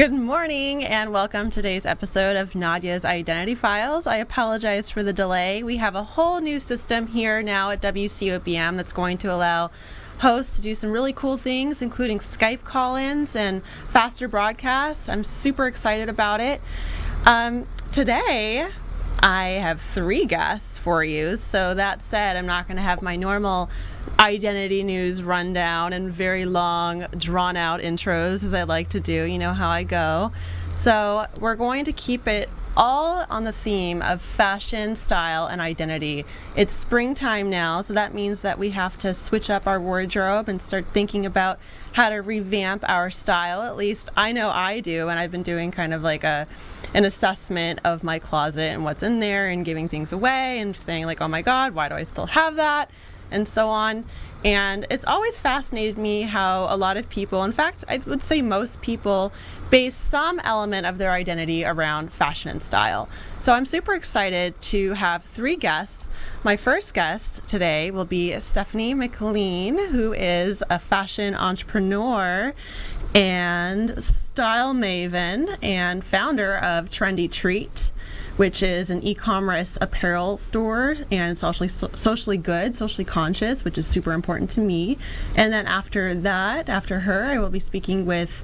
Good morning and welcome to today's episode of Nadya's Identity Files. I apologize for the delay. We have a whole new system here now at WCOBM that's going to allow hosts to do some really cool things, including Skype call-ins and faster broadcasts. I'm super excited about it. Today, I have 3 guests for you. So that said, I'm not going to have my normal identity news rundown and very long, drawn-out intros as I like to do. You know how I go. So we're going to keep it all on the theme of fashion, style, and identity. It's springtime now, so that means that we have to switch up our wardrobe and start thinking about how to revamp our style. At least I know I do, and I've been doing kind of like an assessment of my closet and what's in there and giving things away and saying like, oh my God, why do I still have that? And so on. And it's always fascinated me how a lot of people, in fact, I would say most people, base some element of their identity around fashion and style. So I'm super excited to have 3 guests. My first guest today will be Stephanie McLean, who is a fashion entrepreneur and style maven and founder of Trendy Treat, which is an e-commerce apparel store and socially good, socially conscious, which is super important to me. And then after her, I will be speaking with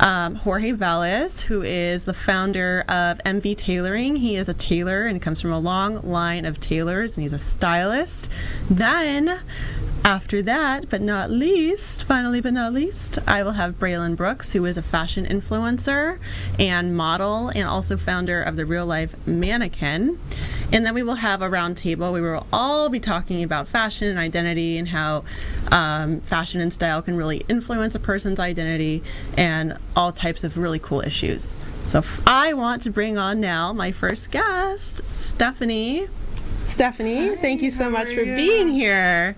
Jorge Velez, who is the founder of MV Tailoring. He is a tailor and comes from a long line of tailors, and he's a stylist. Then after that, finally but not least, I will have Braylon Brooks, who is a fashion influencer and model and also founder of the Real Life Mannequin. And then we will have a round table where we will all be talking about fashion and identity and how fashion and style can really influence a person's identity and all types of really cool issues. So I want to bring on now my first guest, Stephanie. Stephanie, thank you so much for being here.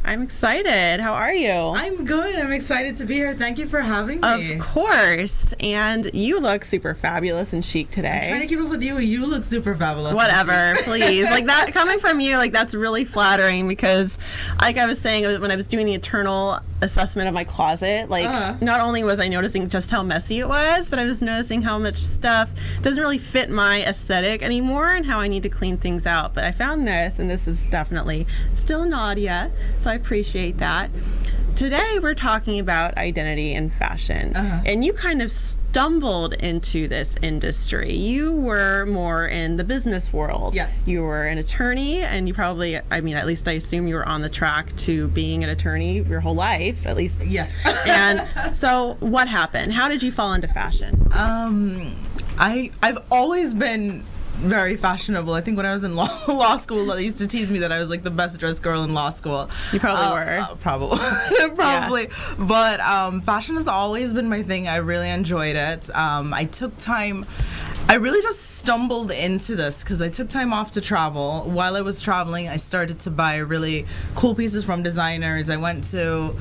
I'm excited. How are you? I'm good. I'm excited to be here. Thank you for having me. Of course. And you look super fabulous and chic today. I'm trying to keep up with you. You look super fabulous. Whatever, please. Like that coming from you, like that's really flattering because like I was saying when I was doing the internal assessment of my closet, like not only was I noticing just how messy it was, but I was noticing how much stuff doesn't really fit my aesthetic anymore and how I need to clean things out. But I found this, and this is definitely still Nadya, so I appreciate that. Today we're talking about identity and fashion, and you kind of stumbled into this industry. You were more in the business world. Yes. You were an attorney, and you probably, I mean, at least I assume you were on the track to being an attorney your whole life, at least. Yes. And so what happened? How did you fall into fashion? I've always been very fashionable. I think when I was in law school, they used to tease me that I was like the best dressed girl in law school. You probably were. Probably. Yeah. But fashion has always been my thing. I really enjoyed it. I took time. I really just stumbled into this because I took time off to travel. While I was traveling, I started to buy really cool pieces from designers. I went to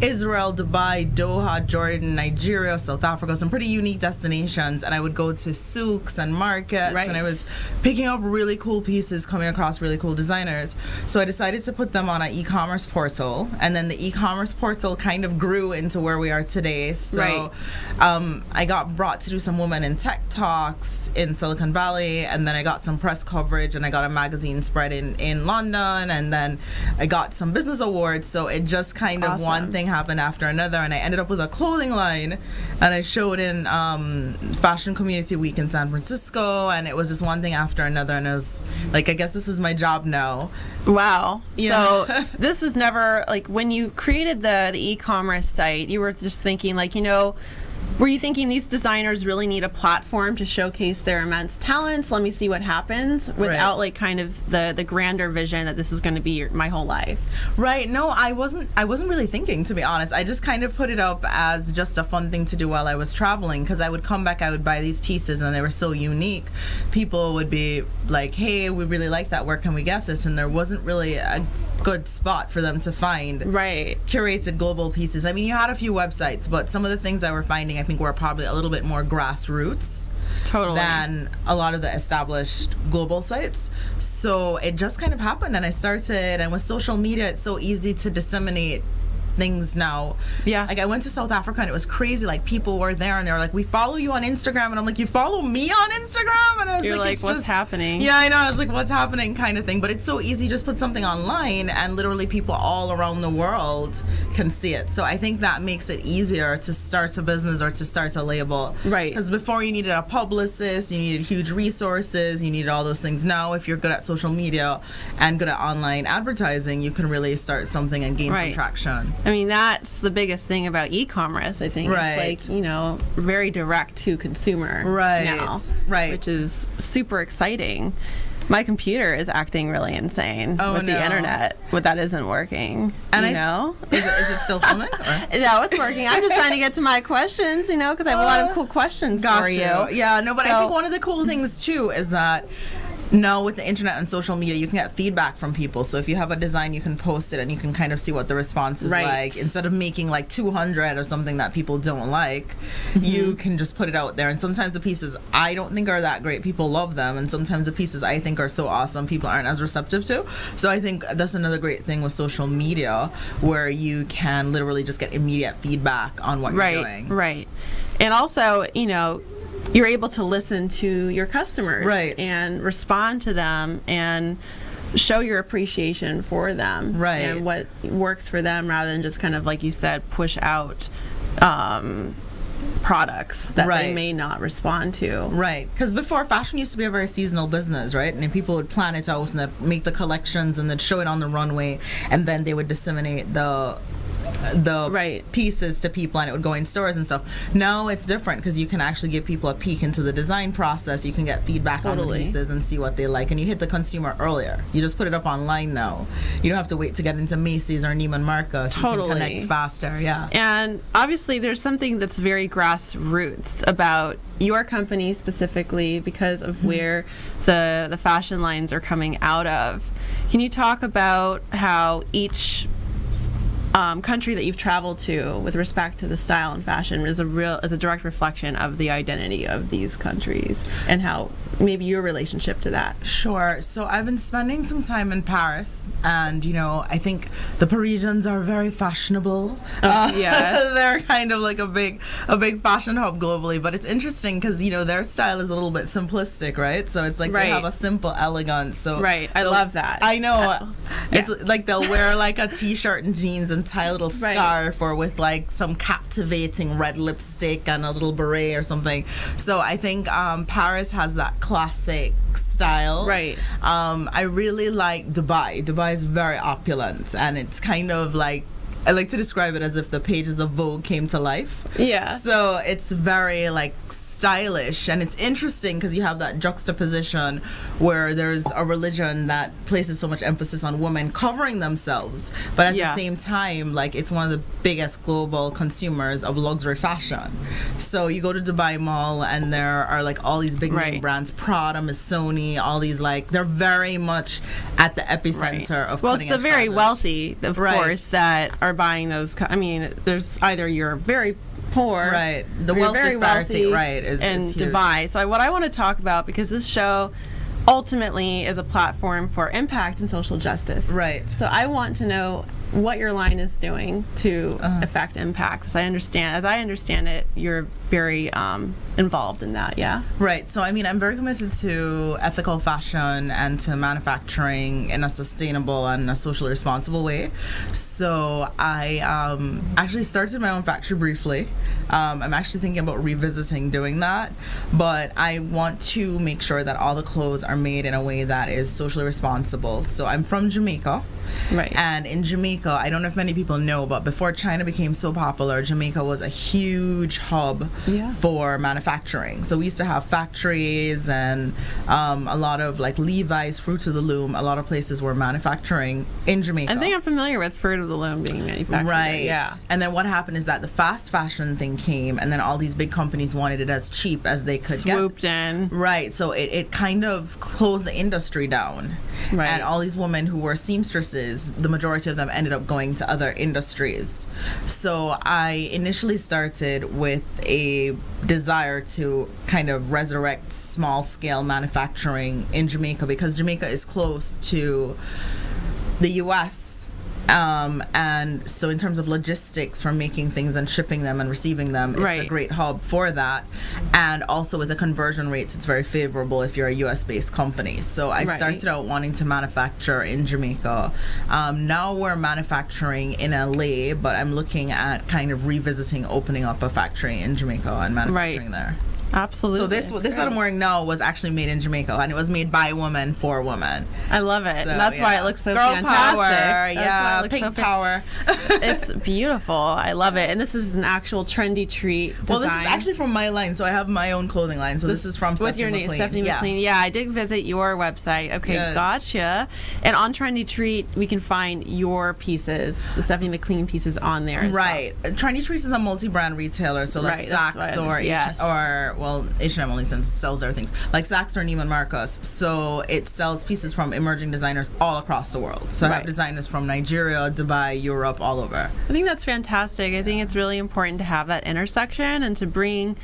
Israel, Dubai, Doha, Jordan, Nigeria, South Africa, some pretty unique destinations, and I would go to souks and markets, and I was picking up really cool pieces, coming across really cool designers. So I decided to put them on an e-commerce portal, and then the e-commerce portal kind of grew into where we are today. So I got brought to do some women in tech talks in Silicon Valley, and then I got some press coverage, and I got a magazine spread in London, and then I got some business awards. So it just kind of one thing happened after another, and I ended up with a clothing line, and I showed in Fashion Community Week in San Francisco, and it was just one thing after another, and I was like, I guess this is my job now. Wow. Yeah. So this was never like when you created the e-commerce site, you were just thinking like, you know, were you thinking these designers really need a platform to showcase their immense talents? Let me see what happens without like kind of the grander vision that this is going to be my whole life. Right. No, I wasn't really thinking, to be honest. I just kind of put it up as just a fun thing to do while I was traveling, because I would come back, I would buy these pieces, and they were so unique. People would be like, hey, we really like that. Where can we get it? And there wasn't really a good spot for them to find curated global pieces. I mean, you had a few websites, but some of the things I were finding, I think, were probably a little bit more grassroots than a lot of the established global sites. So it just kind of happened, and I started, and with social media, it's so easy to disseminate things now. Yeah. Like I went to South Africa and it was crazy. Like people were there and they were like, we follow you on Instagram. And I'm like, you follow me on Instagram? And I was You're like, it's what's just happening? Yeah, I know. I was like, what's happening kind of thing. But it's so easy. Just put something online and literally people all around the world can see it. So I think that makes it easier to start a business or to start a label. Right. Because before you needed a publicist, you needed huge resources, you needed all those things. Now, if you're good at social media and good at online advertising, you can really start something and gain some traction. I mean, that's the biggest thing about e-commerce, I think. Right. It's like, very direct to consumer now. Right. Which is super exciting. My computer is acting really insane with the internet. But that isn't working. And is it still filming? No, it's working. I'm just trying to get to my questions, because I have a lot of cool questions for you. Yeah, no, but I think one of the cool things too is that now with the internet and social media, you can get feedback from people. So if you have a design, you can post it and you can kind of see what the response is like. Instead of making like 200 of something that people don't like, you can just put it out there. And sometimes the pieces I don't think are that great, people love them. And sometimes the pieces I think are so awesome, people aren't as receptive to. So I think that's another great thing with social media, where you can literally just get immediate feedback on what you're doing. Right. And also, you're able to listen to your customers and respond to them and show your appreciation for them and what works for them, rather than just kind of, like you said, push out products that they may not respond to. Right. Because before, fashion used to be a very seasonal business, right? And then people would plan it out and they'd make the collections and they'd show it on the runway, and then they would disseminate the pieces to people and it would go in stores and stuff. Now it's different because you can actually give people a peek into the design process. You can get feedback on the pieces and see what they like, and you hit the consumer earlier. You just put it up online now. You don't have to wait to get into Macy's or Neiman Marcus. You can connect faster. And obviously there's something that's very grassroots about your company specifically because of where the fashion lines are coming out of. Can you talk about how each country that you've traveled to with respect to the style and fashion is a direct reflection of the identity of these countries, and how maybe your relationship to that? Sure. So I've been spending some time in Paris, and I think the Parisians are very fashionable. They're kind of like a big fashion hub globally. But it's interesting because their style is a little bit simplistic, right? So it's like they have a simple elegance. So I love that. I know. It's like they'll wear like a t-shirt and jeans and tie a little scarf, or with like some captivating red lipstick and a little beret or something. So I think Paris has that classic style. I really like Dubai. Dubai is very opulent, and it's kind of like, I like to describe it as if the pages of Vogue came to life. So it's very like stylish, and it's interesting because you have that juxtaposition where there's a religion that places so much emphasis on women covering themselves, but at the same time, like, it's one of the biggest global consumers of luxury fashion. So you go to Dubai Mall and there are like all these big name brands, Prada, Missoni, all these, like, they're very much at the epicenter of it's the very wealthy, of course, that are buying those. I mean, there's either you're very poor, the wealth disparity, is Dubai. So what I want to talk about, because this show ultimately is a platform for impact and social justice, so I want to know what your line is doing to affect impact, because as I understand it, you're very involved in that. So I mean, I'm very committed to ethical fashion and to manufacturing in a sustainable and a socially responsible way. So I actually started my own factory briefly. I'm actually thinking about revisiting doing that, but I want to make sure that all the clothes are made in a way that is socially responsible. So I'm from Jamaica. And in Jamaica, I don't know if many people know, but before China became so popular, Jamaica was a huge hub for manufacturing. So we used to have factories and a lot of like Levi's, Fruit of the Loom. A lot of places were manufacturing in Jamaica. I think I'm familiar with Fruit of the Loom being manufactured. And then what happened is that the fast fashion thing came, and then all these big companies wanted it as cheap as they could swooped in. So it kind of closed the industry down. And all these women who were seamstresses, the majority of them ended up going to other industries. So I initially started with a desire to kind of resurrect small-scale manufacturing in Jamaica, because Jamaica is close to the U.S., And so in terms of logistics for making things and shipping them and receiving them, it's a great hub for that. And also with the conversion rates, it's very favorable if you're a US based company. So I started out wanting to manufacture in Jamaica. Now we're manufacturing in LA, but I'm looking at kind of revisiting opening up a factory in Jamaica and manufacturing there. Absolutely. So this that I'm wearing now was actually made in Jamaica, and it was made by women for women. I love it. So, and that's why it looks so Girl fantastic. power, pink power. It's beautiful. I love it. And this is an actual trendy treat design. Well, this is actually from my line, so I have my own clothing line. So this is from with Stephanie your name, McLean. Stephanie McLean. Yeah, I did visit your website. Okay, gotcha. And on Trendy Treat, we can find your pieces, the Stephanie McLean pieces on there. Right. Trendy Treat is a multi-brand retailer, so like Saks or H&M only since it sells their things, like Saks or Neiman Marcus. So it sells pieces from emerging designers all across the world. So I have designers from Nigeria, Dubai, Europe, all over. I think that's fantastic. I think it's really important to have that intersection and to bring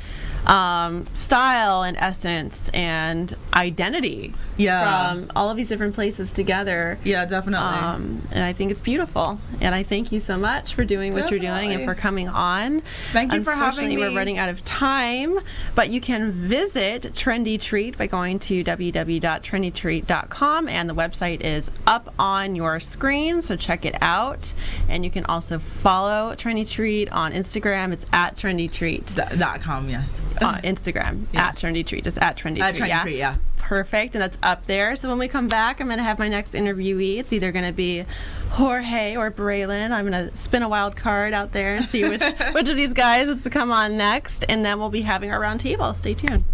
style and essence and identity from all of these different places together. Yeah, definitely. And I think it's beautiful. And I thank you so much for doing what you're doing and for coming on. Thank you for having me. We're running out of time, but you can visit Trendy Treat by going to www.trendytreat.com, and the website is up on your screen, so check it out. And you can also follow Trendy Treat on Instagram. It's at trendytreat.com, yes. Instagram, at Trendy Treat. It's at Trendy Treat. Trendy Treat, yeah. Perfect, and that's up there. So when we come back, I'm going to have my next interviewee. It's either going to be Jorge or Braylon. I'm going to spin a wild card out there and see which of these guys wants to come on next, and then we'll be having our round table. Stay tuned.